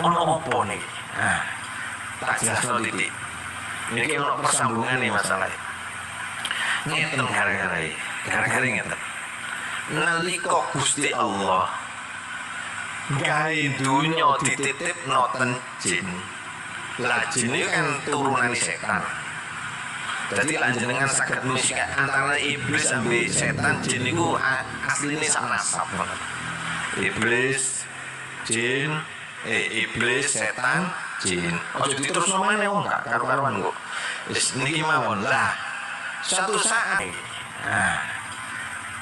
ono opo nih? Nah, tak jelasno titik. Niki ono persambungan nih masalahnya. Ngeten gara-gara ngeten. Nalika Gusti Allah gawe dunya dititipno ten jin. Lah jin itu kan turunan setan. Jadi lanjenengan saged musika antara iblis sampai setan jin itu aslinya sak nasab. Iblis jin iblis setan jin. Ojo diterusno meneh wong gak karu-karuan kok. Wis niki mawon lah. Suatu saat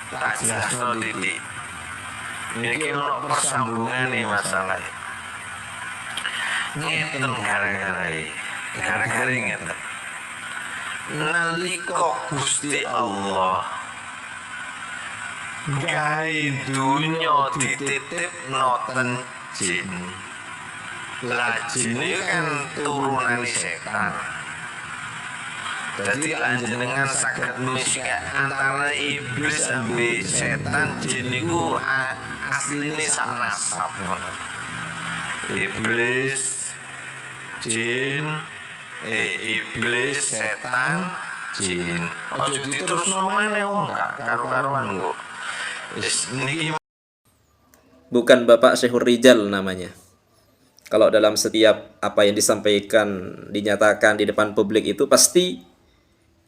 tak jelasno titik. Niki ono persambungan nih masalah. Ngeten gara-gara ngeten. Nalika Gusti Allah gawe dunya dititipno ten jin. Lah jin itu kan turunan setan. Jadi lanjenengan saged musika antara iblis sampai setan jin itu aslinya sak nasab. Iblis jin iblis setan jin. Ojo diterusno meneh wong gak karu-karuan kok. Wis niki Bukan Bapak Syekhur Rijal namanya. Kalau dalam setiap apa yang disampaikan, dinyatakan di depan publik itu pasti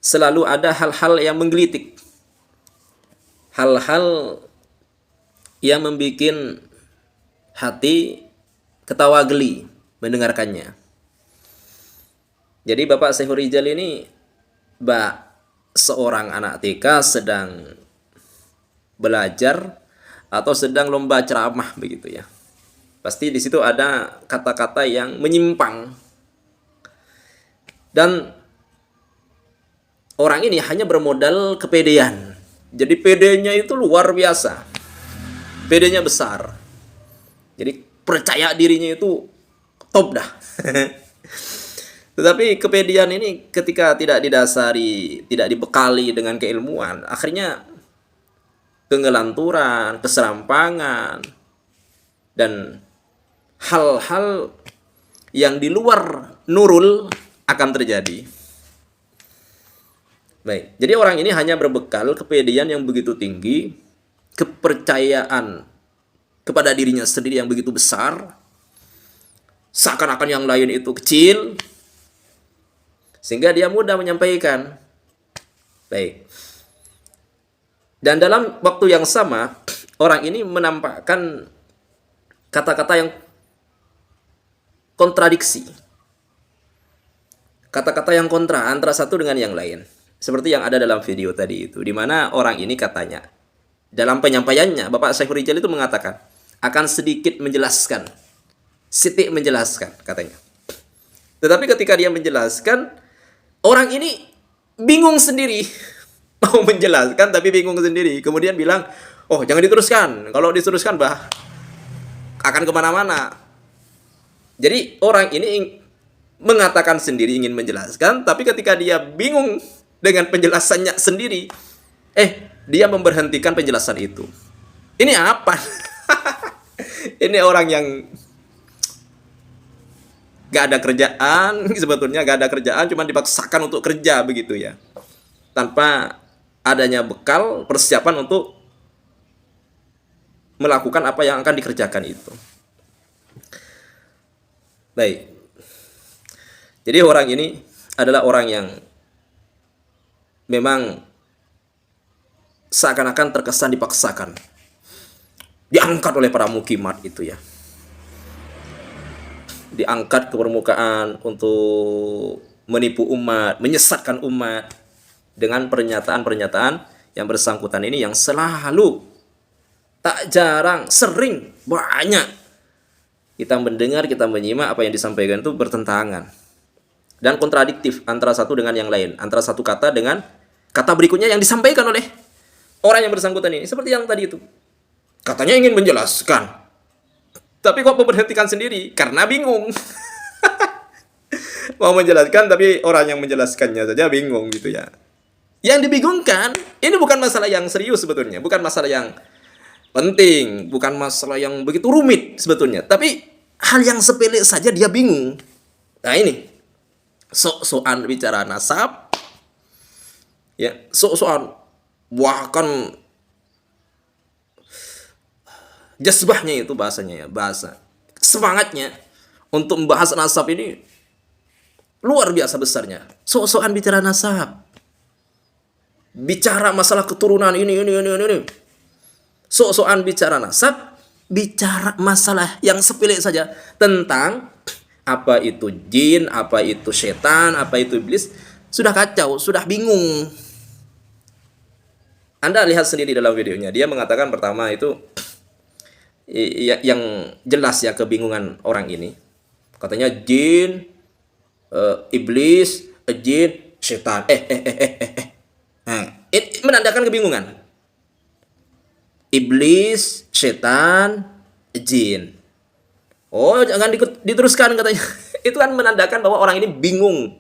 selalu ada hal-hal yang menggelitik. Hal-hal yang membuat hati ketawa geli mendengarkannya. Jadi Bapak Syekhur Rijal ini seorang anak TK sedang belajar atau sedang lomba ceramah begitu ya. Pasti di situ ada kata-kata yang menyimpang. Dan orang ini hanya bermodal kepedean. Jadi pedenya itu luar biasa. Pedenya besar. Jadi percaya dirinya itu top dah. Tetapi kepedean ini ketika tidak didasari, tidak dibekali dengan keilmuan, akhirnya kegelanturan, keserampangan, dan hal-hal yang di luar nurul akan terjadi. Baik, jadi orang ini hanya berbekal kepedean yang begitu tinggi, kepercayaan kepada dirinya sendiri yang begitu besar, seakan-akan yang lain itu kecil, sehingga dia mudah menyampaikan. Baik. Dan dalam waktu yang sama, orang ini menampakkan kata-kata yang kontradiksi. Kata-kata yang kontra antara satu dengan yang lain. Seperti yang ada dalam video tadi itu. Di mana orang ini katanya, dalam penyampaiannya, Bapak Syekhur Rijal itu mengatakan, akan sedikit menjelaskan. Siti menjelaskan, katanya. Tetapi ketika dia menjelaskan, orang ini bingung sendiri. Mau menjelaskan tapi bingung sendiri. Kemudian bilang, oh jangan diteruskan. Kalau diteruskan akan kemana-mana. Jadi orang ini mengatakan sendiri ingin menjelaskan, tapi ketika dia bingung dengan penjelasannya sendiri, dia memberhentikan penjelasan itu. Ini apa? Ini orang yang gak ada kerjaan, sebetulnya gak ada kerjaan, cuma dipaksakan untuk kerja begitu ya. Tanpa adanya bekal persiapan untuk melakukan apa yang akan dikerjakan itu. Baik. Jadi orang ini adalah orang yang memang seakan-akan terkesan dipaksakan. Diangkat oleh para mukimat itu ya. Diangkat ke permukaan untuk menipu umat, menyesatkan umat dengan pernyataan-pernyataan yang bersangkutan ini yang selalu, tak jarang, sering, banyak kita mendengar, kita menyimak apa yang disampaikan itu bertentangan dan kontradiktif antara satu dengan yang lain, antara satu kata dengan kata berikutnya yang disampaikan oleh orang yang bersangkutan ini. Seperti yang tadi itu, katanya ingin menjelaskan, tapi kok memberhentikan sendiri karena bingung. Mau menjelaskan tapi orang yang menjelaskannya saja bingung gitu ya. Yang dibingungkan, ini bukan masalah yang serius sebetulnya, bukan masalah yang penting, bukan masalah yang begitu rumit sebetulnya, tapi hal yang sepele saja dia bingung. Nah ini, sok-sokan bicara nasab, ya, sok-sokan bahkan jazbahnya itu bahasanya ya, bahasa semangatnya untuk membahas nasab ini luar biasa besarnya. Sok-sokan bicara nasab, bicara masalah keturunan ini. Sok-sokan bicara nasab, bicara masalah yang sepele saja tentang apa itu jin, apa itu setan, apa itu iblis, sudah kacau, sudah bingung. Anda lihat sendiri dalam videonya, dia mengatakan pertama itu yang jelas ya kebingungan orang ini. Katanya jin, iblis, jin, setan. Nah, ini menandakan kebingungan. Iblis, setan, jin. Oh, jangan diteruskan katanya. Itu kan menandakan bahwa orang ini bingung.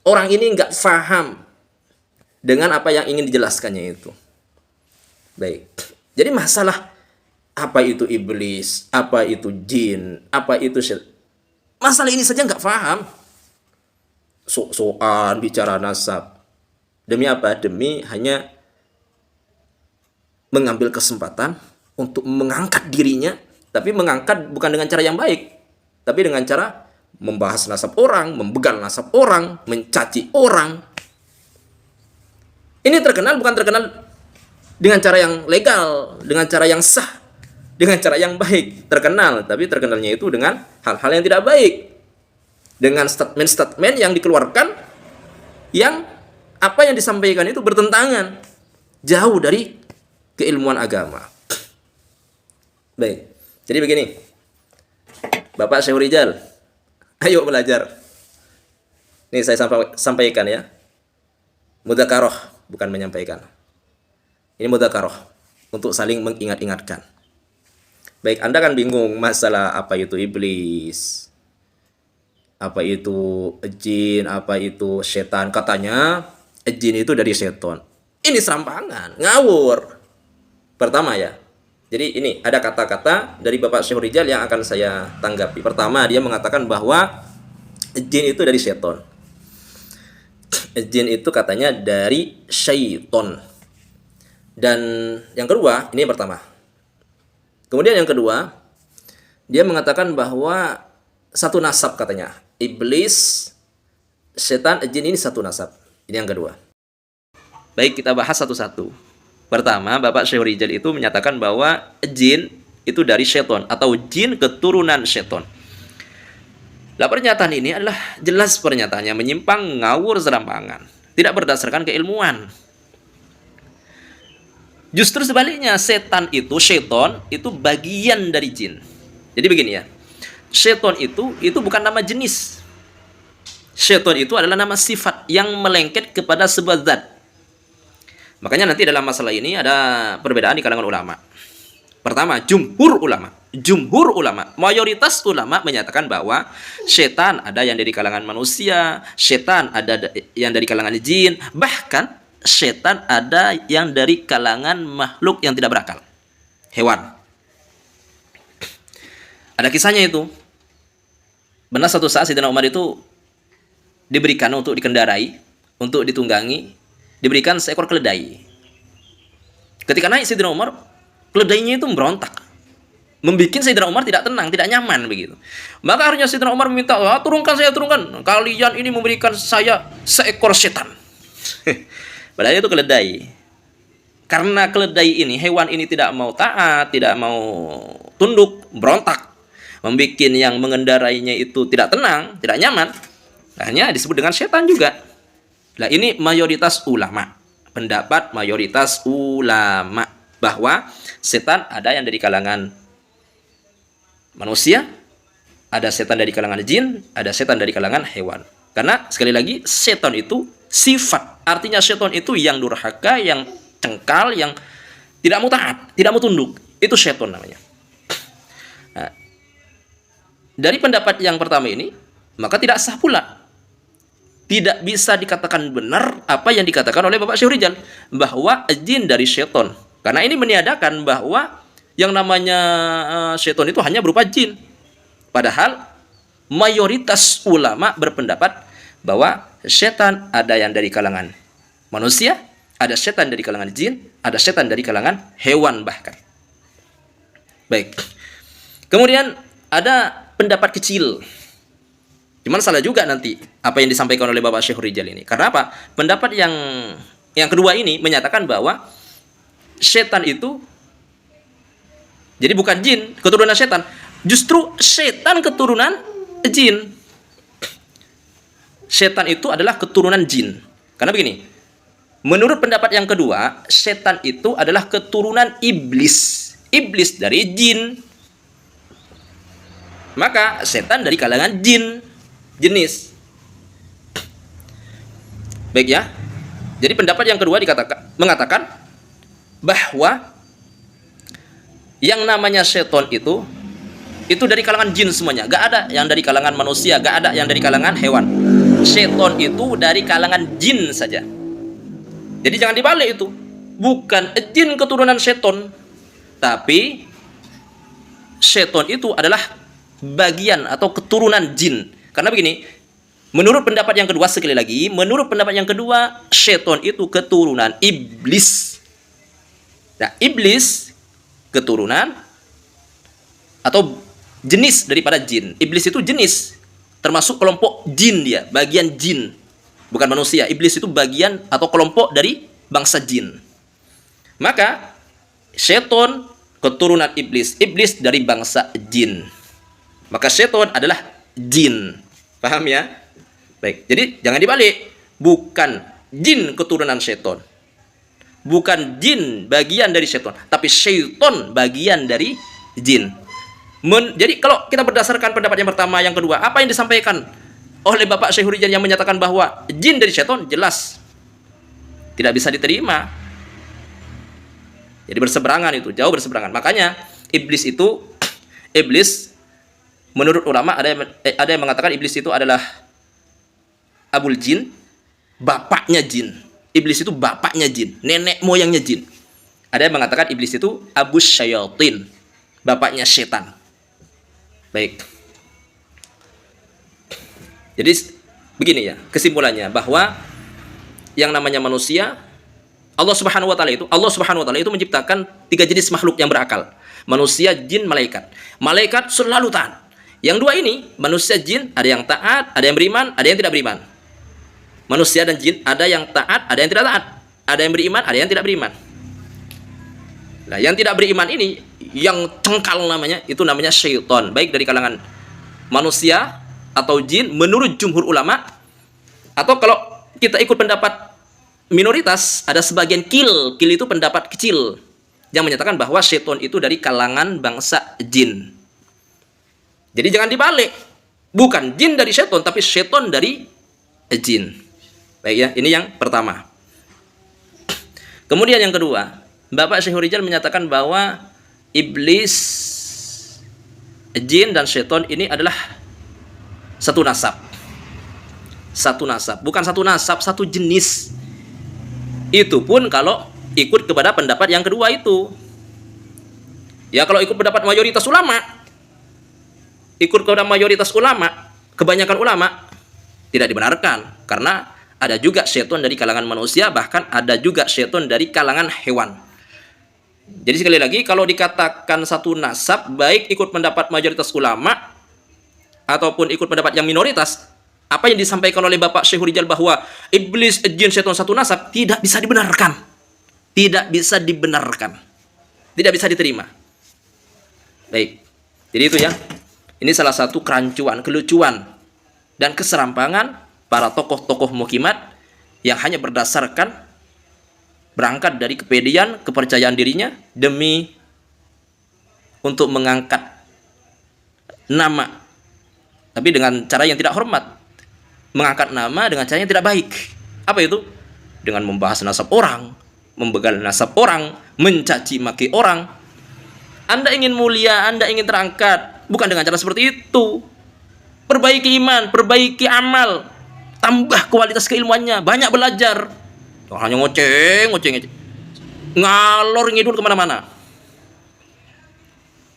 Orang ini nggak paham dengan apa yang ingin dijelaskannya itu. Baik. Jadi masalah apa itu iblis, apa itu jin, apa itu setan. Masalah ini saja nggak paham. Sok-sokan bicara nasab. Demi apa? Demi hanya mengambil kesempatan untuk mengangkat dirinya, tapi mengangkat bukan dengan cara yang baik, tapi dengan cara membahas nasab orang, membegal nasab orang, mencaci orang. Ini terkenal bukan terkenal dengan cara yang legal, dengan cara yang sah, dengan cara yang baik. Terkenal, tapi terkenalnya itu dengan hal-hal yang tidak baik. Dengan statement-statement yang dikeluarkan, yang apa yang disampaikan itu bertentangan, jauh dari keilmuan agama. Baik, jadi begini, Bapak Syekh Rijal, ayo belajar. Ini saya sampaikan ya, mudzakarah, bukan menyampaikan. Ini mudzakarah untuk saling mengingat-ingatkan. Baik, Anda kan bingung masalah apa itu iblis, apa itu jin, apa itu setan. Katanya jin itu dari setan. Ini serampangan, ngawur. Pertama ya, jadi ini ada kata-kata dari Bapak Syekh Rijal yang akan saya tanggapi. Pertama, dia mengatakan bahwa jin itu dari setan. Jin itu katanya dari syaiton. Dan yang kedua, ini yang pertama. Kemudian yang kedua, dia mengatakan bahwa satu nasab katanya. Iblis, setan, jin ini satu nasab. Ini yang kedua. Baik, kita bahas satu-satu. Pertama, Bapak Syekh Rijal itu menyatakan bahwa jin itu dari setan atau jin keturunan setan. Nah, pernyataan ini adalah jelas pernyataannya menyimpang, ngawur, serampangan, tidak berdasarkan keilmuan. Justru sebaliknya, setan itu bagian dari jin. Jadi begini ya, setan itu bukan nama jenis. Setan itu adalah nama sifat yang melengket kepada sebuah zat. Makanya nanti dalam masalah ini ada perbedaan di kalangan ulama. Pertama, jumhur ulama, mayoritas ulama menyatakan bahwa setan ada yang dari kalangan manusia, setan ada yang dari kalangan jin, bahkan setan ada yang dari kalangan makhluk yang tidak berakal, hewan. Ada kisahnya itu. Benar suatu saat Sayyidina Umar itu diberikan untuk dikendarai, untuk ditunggangi, diberikan seekor keledai. Ketika naik Sayyidina Umar, keledainya itu memberontak, membuat Sayyidina Umar tidak tenang, tidak nyaman begitu. Maka akhirnya Sayyidina Umar meminta, turunkan. Kalian ini memberikan saya seekor setan. Padahal itu keledai. Karena keledai ini, hewan ini tidak mau taat, tidak mau tunduk, berontak, membuat yang mengendarainya itu tidak tenang, tidak nyaman. Akhirnya disebut dengan setan juga. Nah, ini mayoritas ulama, pendapat mayoritas ulama bahwa setan ada yang dari kalangan manusia, ada setan dari kalangan jin, ada setan dari kalangan hewan. Karena sekali lagi setan itu sifat, artinya setan itu yang durhaka, yang cengkal, yang tidak mau taat, tidak mau tunduk. Itu setan namanya. Nah, dari pendapat yang pertama ini, maka tidak sah pula. Tidak bisa dikatakan benar apa yang dikatakan oleh Bapak Syekh Rijal bahwa jin dari setan. Karena ini meniadakan bahwa yang namanya setan itu hanya berupa jin. Padahal mayoritas ulama berpendapat bahwa setan ada yang dari kalangan manusia, ada setan dari kalangan jin, ada setan dari kalangan hewan bahkan. Baik. Kemudian ada pendapat kecil. Cuman salah juga nanti apa yang disampaikan oleh Bapak Syekh Rijal ini. Karena apa? Pendapat yang kedua ini menyatakan bahwa setan itu jadi bukan jin, keturunan setan. Justru setan keturunan jin. Setan itu adalah keturunan jin. Karena begini, menurut pendapat yang kedua, setan itu adalah keturunan iblis. Iblis dari jin. Maka setan dari kalangan jin, jenis. Baik ya. Jadi pendapat yang kedua mengatakan bahwa yang namanya setan itu dari kalangan jin semuanya. Gak ada yang dari kalangan manusia, gak ada yang dari kalangan hewan. Setan itu dari kalangan jin saja. Jadi jangan dibalik itu. Bukan jin keturunan setan, tapi setan itu adalah bagian atau keturunan jin. Karena begini, menurut pendapat yang kedua, sekali lagi, menurut pendapat yang kedua, setan itu keturunan iblis. Nah, iblis keturunan atau jenis daripada jin. Iblis itu jenis, termasuk kelompok jin dia, bagian jin, bukan manusia. Iblis itu bagian atau kelompok dari bangsa jin. Maka setan keturunan iblis, iblis dari bangsa jin. Maka setan adalah jin. Paham ya? Baik. Jadi jangan dibalik. Bukan jin keturunan setan. Bukan jin bagian dari setan, tapi syaitan bagian dari jin. Jadi kalau kita berdasarkan pendapat yang pertama, yang kedua, apa yang disampaikan oleh Bapak Syekh Rijal yang menyatakan bahwa jin dari setan, jelas tidak bisa diterima. Jadi berseberangan itu, jauh berseberangan. Makanya iblis menurut ulama ada yang mengatakan iblis itu adalah abul jin, bapaknya jin. Iblis itu bapaknya jin, nenek moyangnya jin. Ada yang mengatakan iblis itu abus syayatin, bapaknya setan. Baik. Jadi begini ya, kesimpulannya bahwa yang namanya manusia, Allah Subhanahu wa taala itu menciptakan 3 jenis makhluk yang berakal. Manusia, jin, malaikat. Malaikat selalu taat. Yang dua ini, manusia, jin, ada yang taat, ada yang beriman, ada yang tidak beriman. Manusia dan jin ada yang taat, ada yang tidak taat. Ada yang beriman, ada yang tidak beriman. Nah, yang tidak beriman ini, yang cengkal namanya, itu namanya syaitan. Baik dari kalangan manusia atau jin menurut jumhur ulama. Atau kalau kita ikut pendapat minoritas, ada sebagian kil itu pendapat kecil yang menyatakan bahwa syaitan itu dari kalangan bangsa jin. Jadi jangan dibalik. Bukan jin dari syaitan, tapi syaitan dari jin. Baik ya, ini yang pertama. Kemudian yang kedua, Bapak Syekh Rijal menyatakan bahwa iblis, jin dan syaitan ini adalah satu nasab. Satu nasab, bukan satu nasab, satu jenis. Itu pun kalau ikut kepada pendapat yang kedua itu. Ya kalau ikut pendapat mayoritas ulama, kebanyakan ulama tidak dibenarkan, karena ada juga syaitan dari kalangan manusia, bahkan ada juga syaitan dari kalangan hewan. Jadi sekali lagi, kalau dikatakan satu nasab, baik ikut pendapat mayoritas ulama ataupun ikut pendapat yang minoritas, apa yang disampaikan oleh Bapak Syekh Rijal bahwa iblis, jin, syaitan satu nasab, tidak bisa dibenarkan. Tidak bisa dibenarkan. Tidak bisa diterima. Baik. Jadi itu ya. Ini salah satu kerancuan, kelucuan, dan keserampangan para tokoh-tokoh mukimat yang hanya berdasarkan berangkat dari kepedean, kepercayaan dirinya demi untuk mengangkat nama, tapi dengan cara yang tidak hormat. Mengangkat nama dengan cara yang tidak baik. Apa itu? Dengan membahas nasab orang, membegal nasab orang, mencaci maki orang. Anda ingin mulia, Anda ingin terangkat, bukan dengan cara seperti itu. Perbaiki iman, perbaiki amal, tambah kualitas keilmuannya, banyak belajar. Jangan hanya ngoceh, ngalor ngidul kemana-mana.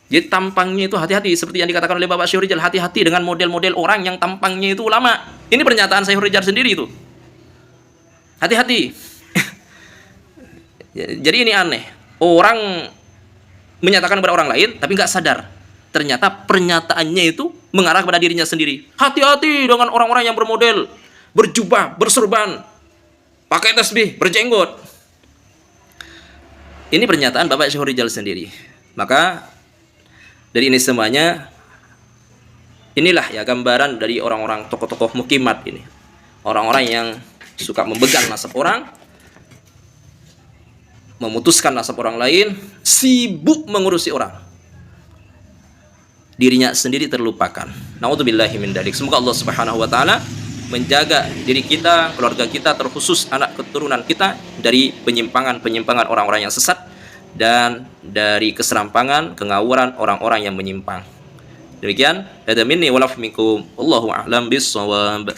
Jadi tampangnya itu hati-hati, seperti yang dikatakan oleh Bapak Syekh Rijal, hati-hati dengan model-model orang yang tampangnya itu ulama. Ini pernyataan Syekh Rijal sendiri itu. Hati-hati. Jadi ini aneh. Orang menyatakan kepada orang lain tapi nggak sadar. Ternyata pernyataannya itu mengarah kepada dirinya sendiri. Hati-hati dengan orang-orang yang bermodel, berjubah, berserban, pakai tasbih, berjenggot. Ini pernyataan Bapak Syekh Rijal sendiri. Maka dari ini semuanya, inilah ya gambaran dari orang-orang tokoh-tokoh mukimat ini. Orang-orang yang suka memegang nasab orang, memutuskan nasab orang lain, sibuk mengurusi orang. Dirinya sendiri terlupakan. Nauzubillahi min dzalik. Semoga Allah Subhanahu wa taala menjaga diri kita, keluarga kita, terkhusus anak keturunan kita dari penyimpangan-penyimpangan orang-orang yang sesat dan dari keserampangan, kengawuran orang-orang yang menyimpang. Demikian, hada minni wa lakum minkum. Wallahu a'lam bis-shawab.